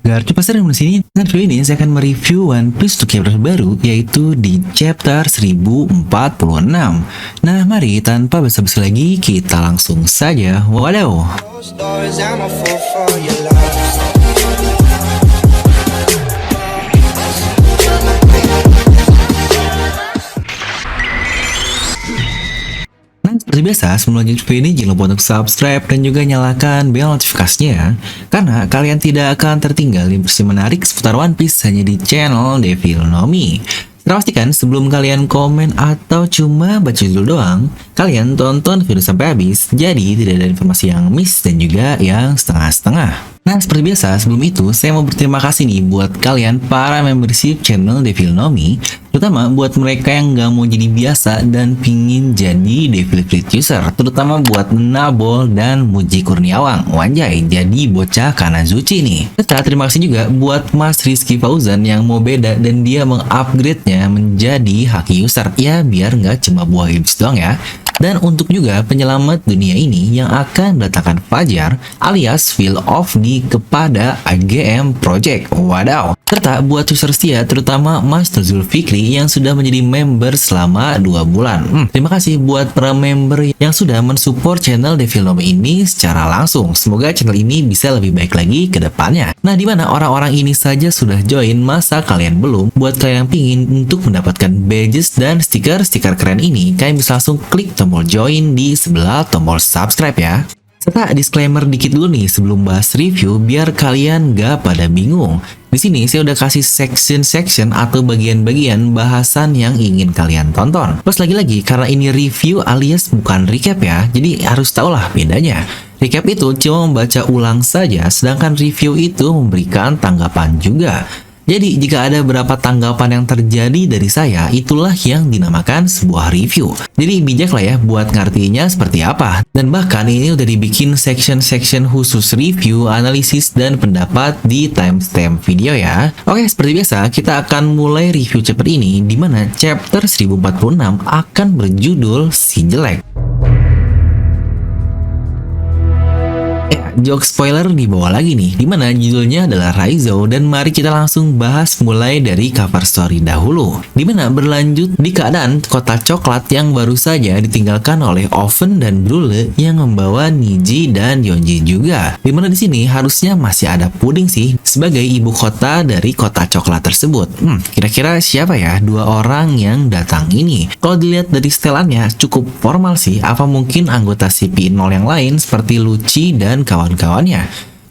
Garcu pasar di sini. Dan video ini saya akan mereview One Piece untuk chapter baru, yaitu di chapter 1046. Nah, mari tanpa basa-basi lagi kita langsung saja. Waduh. Seperti biasa, sebelum lanjut video ini jangan lupa untuk subscribe dan juga nyalakan bel notifikasinya, karena kalian tidak akan tertinggal informasi menarik seputar One Piece hanya di channel Devil Nomi. Pastikan sebelum kalian komen atau cuma baca judul doang, kalian tonton video sampai habis, jadi tidak ada informasi yang miss dan juga yang setengah-setengah. Nah, seperti biasa, sebelum itu saya mau berterima kasih nih buat kalian para membership channel Devil Nomi, terutama buat mereka yang nggak mau jadi biasa dan pingin jadi Devil Fruit user, terutama buat Nabol dan Muji Kurniawang. Wanjay, jadi bocah Kanazuchi nih. Serta terima kasih juga buat Mas Rizky Fauzan yang mau beda dan dia mengupgrade-nya menjadi Haki user. Ya, biar nggak cuma buah iblis doang ya. Dan untuk juga penyelamat dunia ini yang akan mendatangkan Fajar alias Feel of Me kepada AGM Project. Wadaw. Serta buat user setia terutama Mas Zulfikri yang sudah menjadi member selama 2 bulan. Terima kasih buat para member yang sudah mensupport channel Devil Nomi ini secara langsung. Semoga channel ini bisa lebih baik lagi ke depannya. Nah, dimana orang-orang ini saja sudah join, masa kalian belum? Buat kalian yang pingin untuk mendapatkan badges dan stiker-stiker keren ini, kalian bisa langsung klik tombol join di sebelah tombol subscribe ya. Serta disclaimer dikit dulu nih sebelum bahas review biar kalian gak pada bingung. Di sini saya udah kasih section-section atau bagian-bagian bahasan yang ingin kalian tonton. Plus lagi-lagi karena ini review alias bukan recap ya, jadi harus tahulah bedanya. Recap itu cuma membaca ulang saja, sedangkan review itu memberikan tanggapan juga. Jadi, jika ada beberapa tanggapan yang terjadi dari saya, itulah yang dinamakan sebuah review. Jadi, bijaklah ya buat ngertinya seperti apa. Dan bahkan ini udah dibikin section-section khusus review, analisis, dan pendapat di timestamp video ya. Oke, seperti biasa, kita akan mulai review chapter ini, di mana chapter 1046 akan berjudul Si Jelek. Joke spoiler di bawah lagi nih, dimana judulnya adalah Raizo, dan mari kita langsung bahas mulai dari cover story dahulu, dimana berlanjut di keadaan kota coklat yang baru saja ditinggalkan oleh Oven dan Brule yang membawa Niji dan Yonji juga, dimana di sini harusnya masih ada Puding sih sebagai ibu kota dari kota coklat tersebut. Kira-kira siapa ya dua orang yang datang ini? Kalau dilihat dari setelannya cukup formal sih, apa mungkin anggota CP0 yang lain seperti Lucci dan kawannya.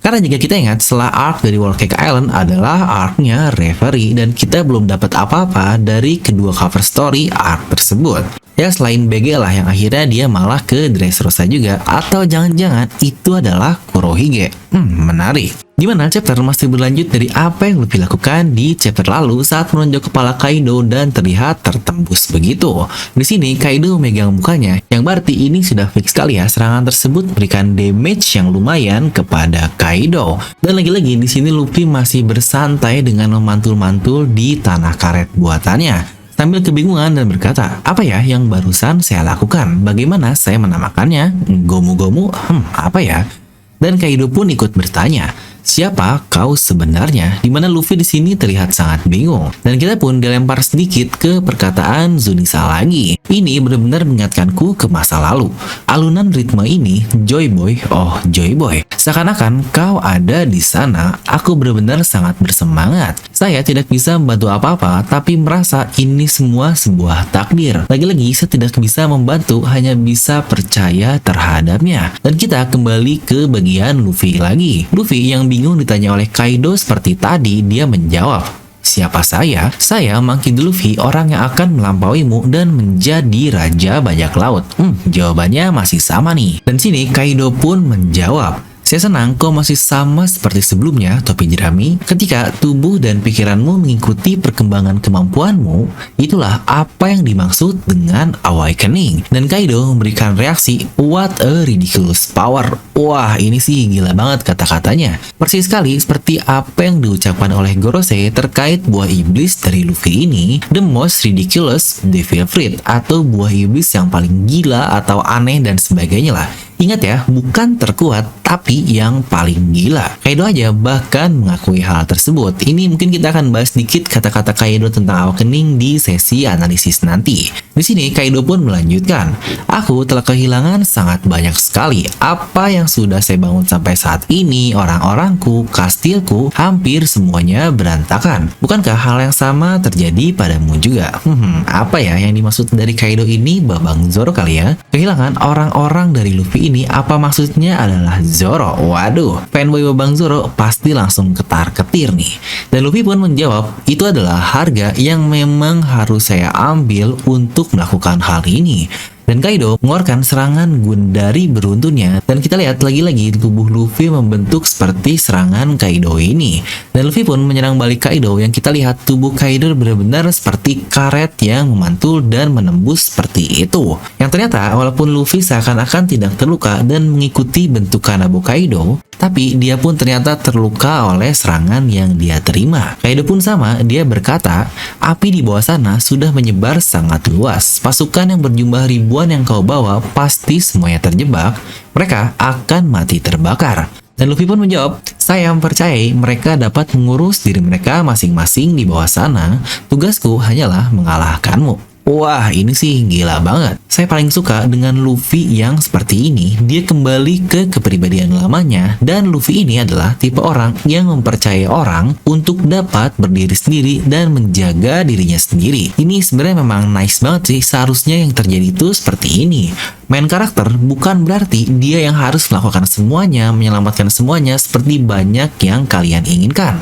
Karena jika kita ingat, setelah arc dari World Cake Island adalah arc-nya Reverie, dan kita belum dapat apa-apa dari kedua cover story arc tersebut. Ya, selain BG lah yang akhirnya dia malah ke Dressrosa juga, atau jangan-jangan itu adalah Kurohige. Menarik. Dimana chapter masih berlanjut dari apa yang Luffy lakukan di chapter lalu saat menonjok kepala Kaido dan terlihat tertembus begitu. Di sini Kaido megang mukanya, yang berarti ini sudah fix sekali ya serangan tersebut memberikan damage yang lumayan kepada Kaido. Dan lagi-lagi di sini Luffy masih bersantai dengan memantul-mantul di tanah karet buatannya, sambil kebingungan dan berkata, apa ya yang barusan saya lakukan? Bagaimana saya menamakannya? Gomu-gomu? Apa ya? Dan Kaido pun ikut bertanya, siapa kau sebenarnya? Dimana Luffy di sini terlihat sangat bingung, dan kita pun dilempar sedikit ke perkataan Zunisa lagi. Ini benar-benar mengingatkanku ke masa lalu. Alunan ritme ini, Joy Boy, oh Joy Boy. Seakan-akan kau ada di sana. Aku benar-benar sangat bersemangat. Saya tidak bisa membantu apa-apa, tapi merasa ini semua sebuah takdir. Lagi-lagi saya tidak bisa membantu, hanya bisa percaya terhadapnya. Dan kita kembali ke bagian Luffy lagi. Luffy yang bingung ditanya oleh Kaido seperti tadi, dia menjawab, siapa saya? Saya Monkey D. Luffy, orang yang akan melampauimu dan menjadi raja bajak laut. Jawabannya masih sama nih. Dan sini Kaido pun menjawab, saya senang kau masih sama seperti sebelumnya, topi jerami. Ketika tubuh dan pikiranmu mengikuti perkembangan kemampuanmu, itulah apa yang dimaksud dengan awakening. Dan Kaido memberikan reaksi, what a ridiculous power. Wah, ini sih gila banget kata-katanya. Persis sekali seperti apa yang diucapkan oleh Gorosei terkait buah iblis dari Luffy ini, the most ridiculous devil fruit, atau buah iblis yang paling gila atau aneh dan sebagainya lah. Ingat ya, bukan terkuat, tapi yang paling gila. Kaido aja bahkan mengakui hal tersebut. Ini mungkin kita akan bahas sedikit kata-kata Kaido tentang Awakening di sesi analisis nanti. Di sini Kaido pun melanjutkan, aku telah kehilangan sangat banyak sekali. Apa yang sudah saya bangun sampai saat ini, orang-orangku, kastilku, hampir semuanya berantakan. Bukankah hal yang sama terjadi padamu juga? Apa ya yang dimaksud dari Kaido ini, Babang Zoro kali ya? Kehilangan orang-orang dari Luffy ini, apa maksudnya adalah Zoro? Waduh, fanboy Babang Zoro pasti langsung ketar-ketir nih. Dan Luffy pun menjawab, itu adalah harga yang memang harus saya ambil untuk melakukan hal ini. Dan Kaido mengeluarkan serangan Gundari beruntunnya, dan kita lihat lagi-lagi tubuh Luffy membentuk seperti serangan Kaido ini. Dan Luffy pun menyerang balik Kaido, yang kita lihat tubuh Kaido benar-benar seperti karet yang memantul dan menembus seperti itu. Yang ternyata walaupun Luffy seakan-akan tidak terluka dan mengikuti bentukan abu Kaido, tapi dia pun ternyata terluka oleh serangan yang dia terima. Kaido pun sama, dia berkata, api di bawah sana sudah menyebar sangat luas. Pasukan yang berjumlah ribuan yang kau bawa pasti semuanya terjebak. Mereka akan mati terbakar. Dan Luffy pun menjawab, saya mempercayai mereka dapat mengurus diri mereka masing-masing di bawah sana. Tugasku hanyalah mengalahkanmu. Wah, ini sih gila banget. Saya paling suka dengan Luffy yang seperti ini. Dia kembali ke kepribadian lamanya, dan Luffy ini adalah tipe orang yang mempercayai orang untuk dapat berdiri sendiri dan menjaga dirinya sendiri. Ini sebenarnya memang nice banget sih. Seharusnya yang terjadi itu seperti ini. Main karakter bukan berarti dia yang harus melakukan semuanya, menyelamatkan semuanya seperti banyak yang kalian inginkan.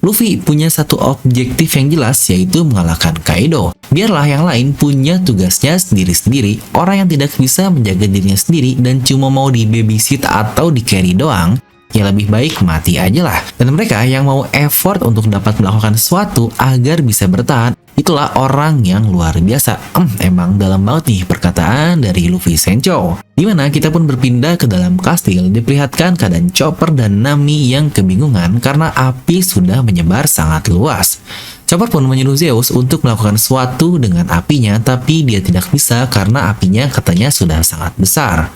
Luffy punya satu objektif yang jelas, yaitu mengalahkan Kaido. Biarlah yang lain punya tugasnya sendiri-sendiri. Orang yang tidak bisa menjaga dirinya sendiri dan cuma mau di babysit atau di carry doang, ya lebih baik mati aja lah. Dan mereka yang mau effort untuk dapat melakukan sesuatu agar bisa bertahan, itulah orang yang luar biasa. Emang dalam banget nih perkataan dari Luffy Sencho. Dimana kita pun berpindah ke dalam kastil, diperlihatkan keadaan Chopper dan Nami yang kebingungan karena api sudah menyebar sangat luas. Chopper pun menyuruh Zeus untuk melakukan sesuatu dengan apinya, tapi dia tidak bisa karena apinya katanya sudah sangat besar.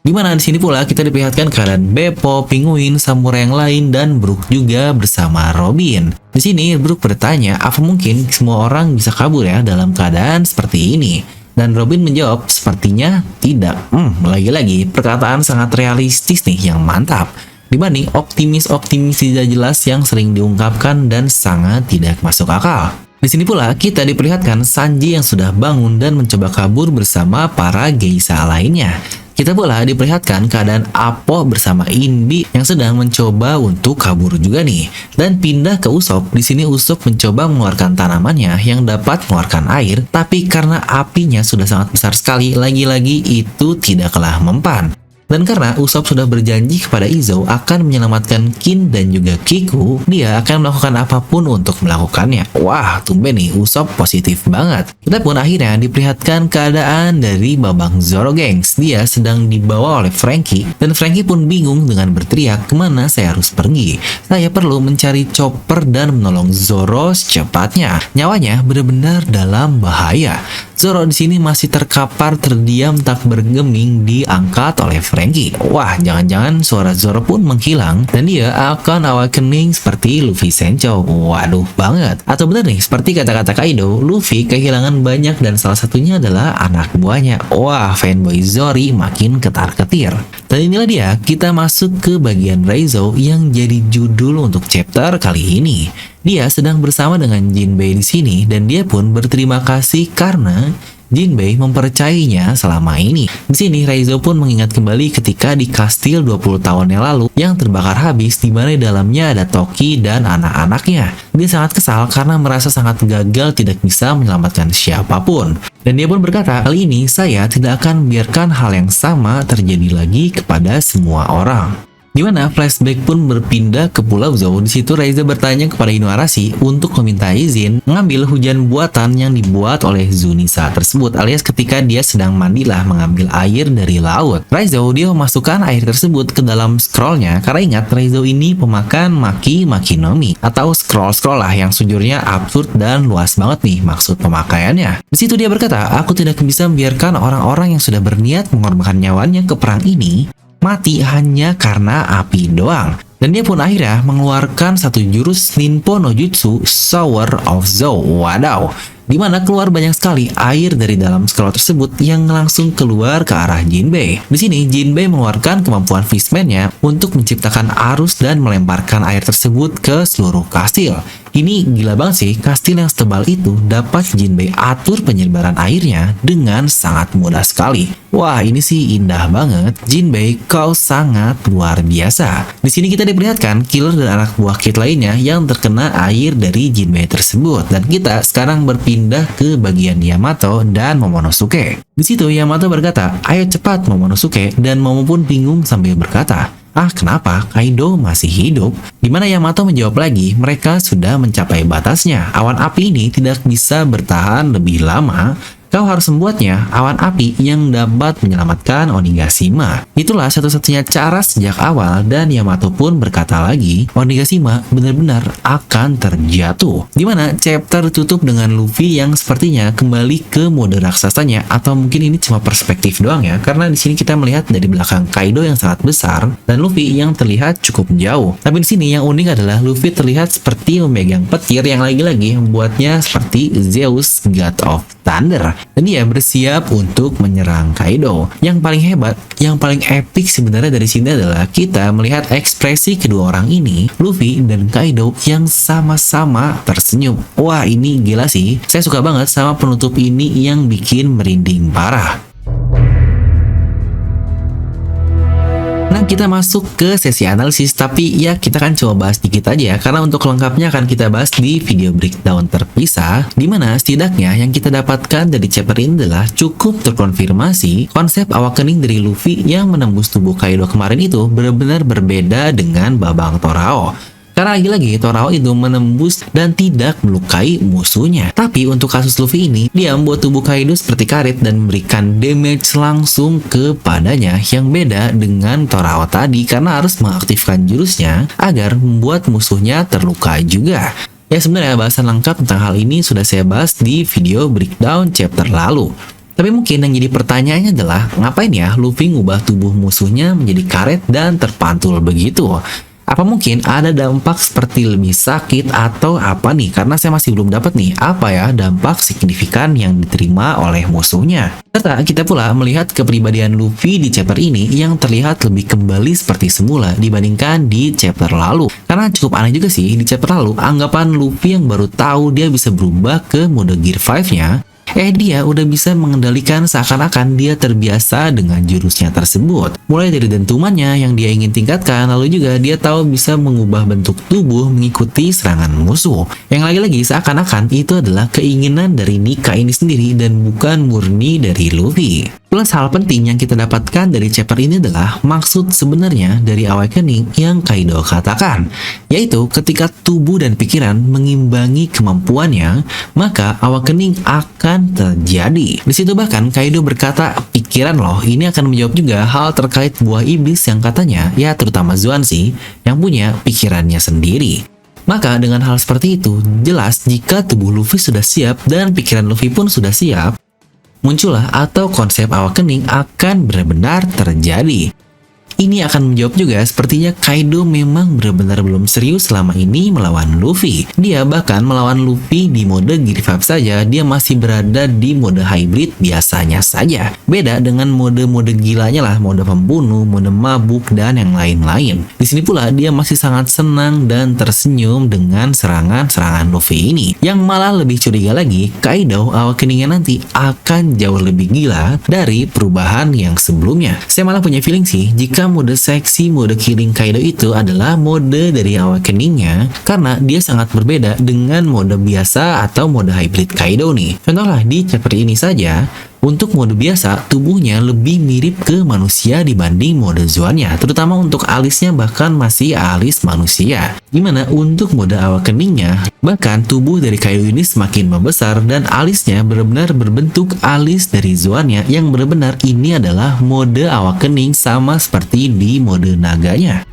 Dimana di sini pula kita diperlihatkan keadaan Beppo, Penguin, samurai yang lain, dan Brook juga bersama Robin. Di sini Brook bertanya, apa mungkin semua orang bisa kabur ya dalam keadaan seperti ini? Dan Robin menjawab, sepertinya tidak. Lagi-lagi perkataan sangat realistis nih yang mantap. Dibanding optimis tidak jelas yang sering diungkapkan dan sangat tidak masuk akal. Di sini pula kita diperlihatkan Sanji yang sudah bangun dan mencoba kabur bersama para geisha lainnya. Kita pula diperlihatkan keadaan Apo bersama Inbi yang sedang mencoba untuk kabur juga nih. Dan pindah ke Usopp. Di sini Usopp mencoba mengeluarkan tanamannya yang dapat mengeluarkan air, tapi karena apinya sudah sangat besar sekali, lagi-lagi itu tidaklah mempan. Dan karena Usopp sudah berjanji kepada Izo akan menyelamatkan Kin dan juga Kiku, dia akan melakukan apapun untuk melakukannya. Wah, tumben nih Usopp positif banget. Kita pun akhirnya diperlihatkan keadaan dari Babang Zoro gengs. Dia sedang dibawa oleh Franky, dan Franky pun bingung dengan berteriak, kemana saya harus pergi? Saya perlu mencari Chopper dan menolong Zoro secepatnya. Nyawanya benar-benar dalam bahaya. Zoro di sini masih terkapar terdiam tak bergeming diangkat oleh Franky. Wah, jangan-jangan suara Zoro pun menghilang dan dia akan awakening seperti Luffy Sencho. Waduh banget. Atau benar nih, seperti kata-kata Kaido, Luffy kehilangan banyak dan salah satunya adalah anak buahnya. Wah, fanboy Zori makin ketar-ketir. Dan inilah dia, kita masuk ke bagian Reizo yang jadi judul untuk chapter kali ini. Dia sedang bersama dengan Jinbei di sini dan dia pun berterima kasih karena Jinbei mempercayainya selama ini. Di sini Reizo pun mengingat kembali ketika di kastil 20 tahun yang lalu yang terbakar habis, di mana di dalamnya ada Toki dan anak-anaknya. Dia sangat kesal karena merasa sangat gagal tidak bisa menyelamatkan siapapun. Dan dia pun berkata, kali ini saya tidak akan membiarkan hal yang sama terjadi lagi kepada semua orang. Dimana flashback pun berpindah ke Pulau Zou. Di situ Raiza bertanya kepada Inuarashi untuk meminta izin mengambil hujan buatan yang dibuat oleh Zunisa tersebut, alias ketika dia sedang mandilah mengambil air dari laut. Raizo dia memasukkan air tersebut ke dalam scrollnya karena ingat Raizo ini pemakan Maki no Mi atau scroll lah yang sejujurnya absurd dan luas banget nih maksud pemakaiannya. Di situ dia berkata, aku tidak bisa membiarkan orang-orang yang sudah berniat mengorbankan nyawanya ke perang ini mati hanya karena api doang. Dan dia pun akhirnya mengeluarkan satu jurus Ninpo no Jutsu Shower of Zou. Wadaw, dimana keluar banyak sekali air dari dalam scroll tersebut yang langsung keluar ke arah Jinbei. Di sini Jinbei mengeluarkan kemampuan Fishman-nya untuk menciptakan arus dan melemparkan air tersebut ke seluruh kastil. Ini gila banget sih, kastil yang setebal itu dapat Jinbei atur penyebaran airnya dengan sangat mudah sekali. Wah, ini sih indah banget. Jinbei, kau sangat luar biasa. Di sini kita diperlihatkan killer dan anak buah Kid lainnya yang terkena air dari Jinbei tersebut. Dan kita sekarang berpindah ke bagian Yamato dan Momonosuke. Di situ Yamato berkata, ayo cepat Momonosuke, dan Momo pun bingung sambil berkata, kenapa Kaido masih hidup? Dimana Yamato menjawab lagi, mereka sudah mencapai batasnya. Awan api ini tidak bisa bertahan lebih lama. Kau harus membuatnya awan api yang dapat menyelamatkan Onigashima. Itulah satu-satunya cara sejak awal, dan Yamato pun berkata lagi, Onigashima benar-benar akan terjatuh. Dimana chapter tutup dengan Luffy yang sepertinya kembali ke mode raksasanya, atau mungkin ini cuma perspektif doang ya, karena di sini kita melihat dari belakang Kaido yang sangat besar dan Luffy yang terlihat cukup jauh. Tapi di sini yang unik adalah Luffy terlihat seperti memegang petir yang lagi-lagi membuatnya seperti Zeus, God of Thunder. Dan dia bersiap untuk menyerang Kaido. Yang paling hebat, yang paling epic sebenarnya dari sini adalah kita melihat ekspresi kedua orang ini, Luffy dan Kaido, yang sama-sama tersenyum. Wah, ini gila sih. Saya suka banget sama penutup ini yang bikin merinding parah. Nah, kita masuk ke sesi analisis, tapi ya kita kan coba bahas dikit aja ya, karena untuk lengkapnya akan kita bahas di video breakdown terpisah, dimana setidaknya yang kita dapatkan dari chapter ini adalah cukup terkonfirmasi konsep awakening dari Luffy yang menembus tubuh Kaido kemarin itu benar-benar berbeda dengan Babang Torao. Karena lagi-lagi Torao itu menembus dan tidak melukai musuhnya. Tapi untuk kasus Luffy ini, dia membuat tubuh Kaido seperti karet dan memberikan damage langsung kepadanya, yang beda dengan Torao tadi karena harus mengaktifkan jurusnya agar membuat musuhnya terluka juga. Ya, sebenarnya bahasan lengkap tentang hal ini sudah saya bahas di video breakdown chapter lalu. Tapi mungkin yang jadi pertanyaannya adalah, ngapain ya Luffy ngubah tubuh musuhnya menjadi karet dan terpantul begitu? Apa mungkin ada dampak seperti lebih sakit atau apa nih? Karena saya masih belum dapat nih apa ya dampak signifikan yang diterima oleh musuhnya. Serta kita pula melihat kepribadian Luffy di chapter ini yang terlihat lebih kembali seperti semula dibandingkan di chapter lalu. Karena cukup aneh juga sih, di chapter lalu anggapan Luffy yang baru tahu dia bisa berubah ke mode Gear 5-nya, dia udah bisa mengendalikan seakan-akan dia terbiasa dengan jurusnya tersebut. Mulai dari dentumannya yang dia ingin tingkatkan, lalu juga dia tahu bisa mengubah bentuk tubuh mengikuti serangan musuh. Yang lagi-lagi seakan-akan itu adalah keinginan dari Nika ini sendiri dan bukan murni dari Luffy. Plus hal penting yang kita dapatkan dari chapter ini adalah maksud sebenarnya dari awakening yang Kaido katakan, yaitu ketika tubuh dan pikiran mengimbangi kemampuannya, maka awakening akan terjadi. Di situ bahkan Kaido berkata, pikiran loh, ini akan menjawab juga hal terkait buah iblis yang katanya, ya terutama Zuanshi, yang punya pikirannya sendiri. Maka dengan hal seperti itu, jelas jika tubuh Luffy sudah siap dan pikiran Luffy pun sudah siap, muncullah atau konsep awakening akan benar-benar terjadi. Ini akan menjawab juga sepertinya Kaido memang benar-benar belum serius selama ini melawan Luffy. Dia bahkan melawan Luffy di mode Gear 5 saja, dia masih berada di mode hybrid biasanya saja. Beda dengan mode-mode gilanya lah, mode pembunuh, mode mabuk, dan yang lain-lain. Di sini pula dia masih sangat senang dan tersenyum dengan serangan-serangan Luffy ini. Yang malah lebih curiga lagi, Kaido awakeningnya nanti akan jauh lebih gila dari perubahan yang sebelumnya. Saya malah punya feeling sih, jika mode seksi, mode killing Kaido itu adalah mode dari awakeningnya, karena dia sangat berbeda dengan mode biasa atau mode hybrid Kaido nih. Contohlah di chapter ini saja, Untuk mode biasa, tubuhnya lebih mirip ke manusia dibanding mode Zoan-nya, terutama untuk alisnya bahkan masih alis manusia. Dimana untuk mode awakeningnya, bahkan tubuh dari Kaido ini semakin membesar dan alisnya benar-benar berbentuk alis dari Zoan-nya yang benar-benar ini adalah mode awakening sama seperti di mode naganya.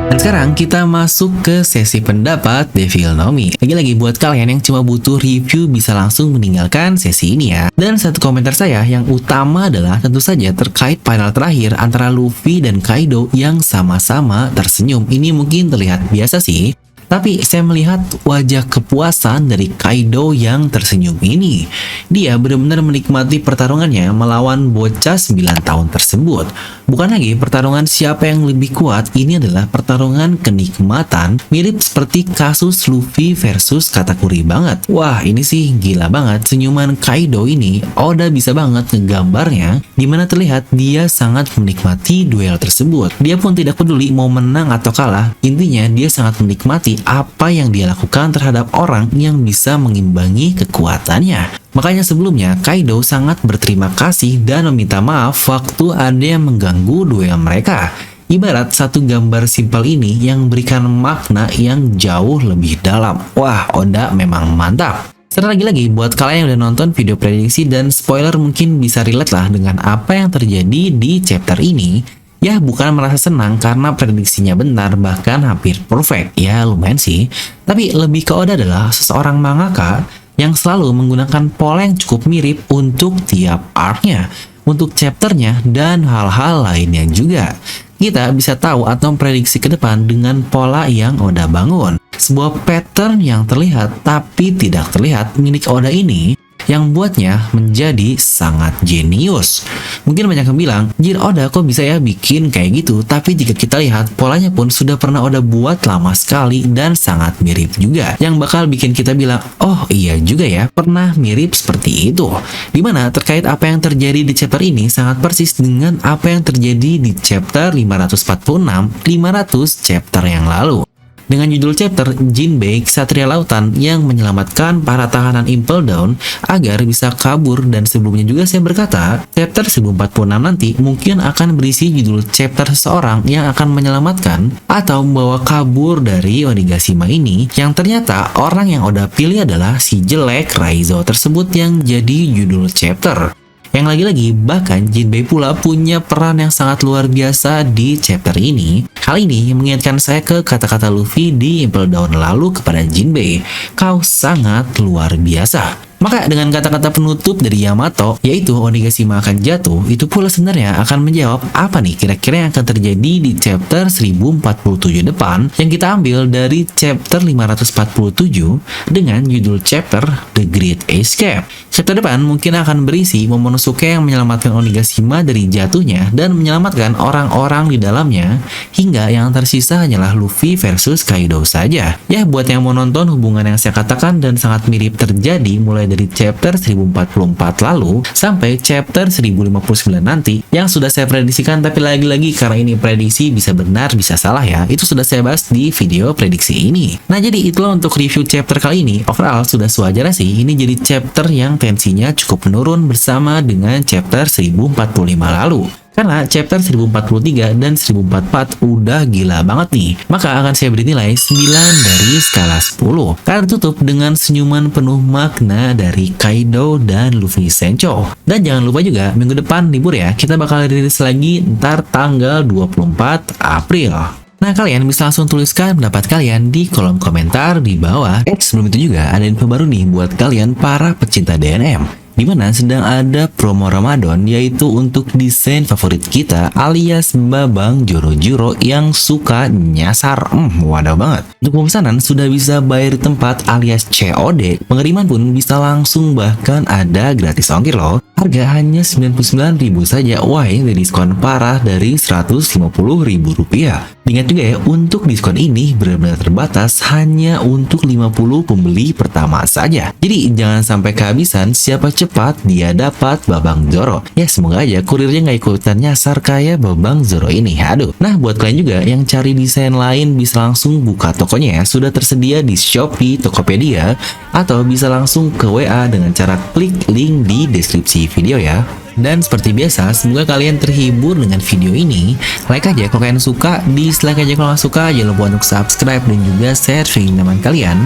Dan sekarang kita masuk ke sesi pendapat Devil No Mi. Lagi-lagi buat kalian yang cuma butuh review bisa langsung meninggalkan sesi ini ya. Dan satu komentar saya yang utama adalah tentu saja terkait panel terakhir antara Luffy dan Kaido yang sama-sama tersenyum. Ini mungkin terlihat biasa sih, tapi saya melihat wajah kepuasan dari Kaido yang tersenyum ini. Dia benar-benar menikmati pertarungannya melawan bocah 9 tahun tersebut. Bukan lagi pertarungan siapa yang lebih kuat, ini adalah pertarungan kenikmatan, mirip seperti kasus Luffy versus Katakuri banget. Wah, ini sih gila banget. Senyuman Kaido ini, Oda bisa banget ngegambarnya, dimana terlihat dia sangat menikmati duel tersebut. Dia pun tidak peduli mau menang atau kalah, intinya dia sangat menikmati apa yang dia lakukan terhadap orang yang bisa mengimbangi kekuatannya. Makanya sebelumnya Kaido sangat berterima kasih dan meminta maaf waktu ada yang mengganggu duel mereka. Ibarat satu gambar simpel ini yang memberikan makna yang jauh lebih dalam. Wah, Oda memang mantap. Serta lagi-lagi buat kalian yang udah nonton video prediksi dan spoiler mungkin bisa relate lah dengan apa yang terjadi di chapter ini. Ya, bukan merasa senang karena prediksinya benar, bahkan hampir perfect. Ya, lumayan sih. Tapi lebih ke Oda adalah seseorang mangaka yang selalu menggunakan pola yang cukup mirip untuk tiap arc-nya, untuk chapternya, dan hal-hal lainnya juga. Kita bisa tahu atau memprediksi ke depan dengan pola yang Oda bangun. Sebuah pattern yang terlihat tapi tidak terlihat milik Oda ini yang buatnya menjadi sangat jenius. Mungkin banyak yang bilang, "Jir, Oda kok bisa ya bikin kayak gitu?" Tapi jika kita lihat, polanya pun sudah pernah Oda buat lama sekali dan sangat mirip juga. Yang bakal bikin kita bilang, "Oh iya juga ya, pernah mirip seperti itu." Dimana terkait apa yang terjadi di chapter ini sangat persis dengan apa yang terjadi di chapter 546, 500 chapter yang lalu. Dengan judul chapter Jinbei, Ksatria Lautan yang menyelamatkan para tahanan Impel Down agar bisa kabur, dan sebelumnya juga saya berkata, chapter 1046 nanti mungkin akan berisi judul chapter seseorang yang akan menyelamatkan atau membawa kabur dari Onigashima ini, yang ternyata orang yang Oda pilih adalah si jelek Raizo tersebut yang jadi judul chapter. Yang lagi-lagi, bahkan Jinbei pula punya peran yang sangat luar biasa di chapter ini. Hal ini mengingatkan saya ke kata-kata Luffy di Impel Down lalu kepada Jinbei. "Kau sangat luar biasa." Maka dengan kata-kata penutup dari Yamato, yaitu Onigashima akan jatuh, itu pula sebenarnya akan menjawab apa nih kira-kira yang akan terjadi di chapter 1047 depan yang kita ambil dari chapter 547 dengan judul chapter The Great Escape. Chapter depan mungkin akan berisi Momonosuke yang menyelamatkan Onigashima dari jatuhnya dan menyelamatkan orang-orang di dalamnya, hingga yang tersisa hanyalah Luffy versus Kaido saja. Ya, buat yang mau nonton hubungan yang saya katakan dan sangat mirip terjadi mulai dari chapter 1044 lalu sampai chapter 1059 nanti yang sudah saya prediksikan, tapi lagi-lagi karena ini prediksi bisa benar bisa salah ya, itu sudah saya bahas di video prediksi ini. Nah, jadi itulah untuk review chapter kali ini. Overall sudah sewajarnya sih ini jadi chapter yang tensinya cukup menurun bersama dengan chapter 1045 lalu. Karena chapter 1043 dan 1044 udah gila banget nih. Maka akan saya beri nilai 9 dari skala 10. Karena tutup dengan senyuman penuh makna dari Kaido dan Luffy Sencho. Dan jangan lupa juga minggu depan libur ya. Kita bakal rilis lagi ntar tanggal 24 April. Nah, kalian bisa langsung tuliskan pendapat kalian di kolom komentar di bawah. Sebelum itu juga ada info baru nih buat kalian para pecinta DNM. Dimana sedang ada promo Ramadan, yaitu untuk desain favorit kita alias Babang Joro-Joro yang suka nyasar. Wadah banget. Untuk pemesanan sudah bisa bayar di tempat alias COD. Pengiriman pun bisa langsung, bahkan ada gratis ongkir loh. Harga hanya 99.000 saja. Wah, ini diskon parah dari 150.000 rupiah. Ingat juga ya, untuk diskon ini benar-benar terbatas hanya untuk 50 pembeli pertama saja. Jadi jangan sampai kehabisan, siapa cepat dia dapat Babang Zoro. Ya semoga aja kurirnya nggak ikutan nyasar kayak Babang Zoro ini. Aduh. Nah buat kalian juga yang cari desain lain bisa langsung buka tokonya ya. Sudah tersedia di Shopee, Tokopedia, atau bisa langsung ke WA dengan cara klik link di deskripsi video ya. Dan seperti biasa, semoga kalian terhibur dengan video ini. Like aja kalau kalian suka, dislike aja kalau nggak suka. Jangan lupa untuk subscribe dan juga share ke teman kalian.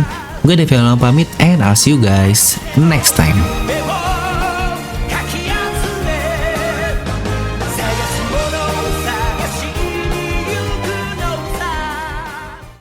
Gue Devi pamit, and I'll see you guys next time.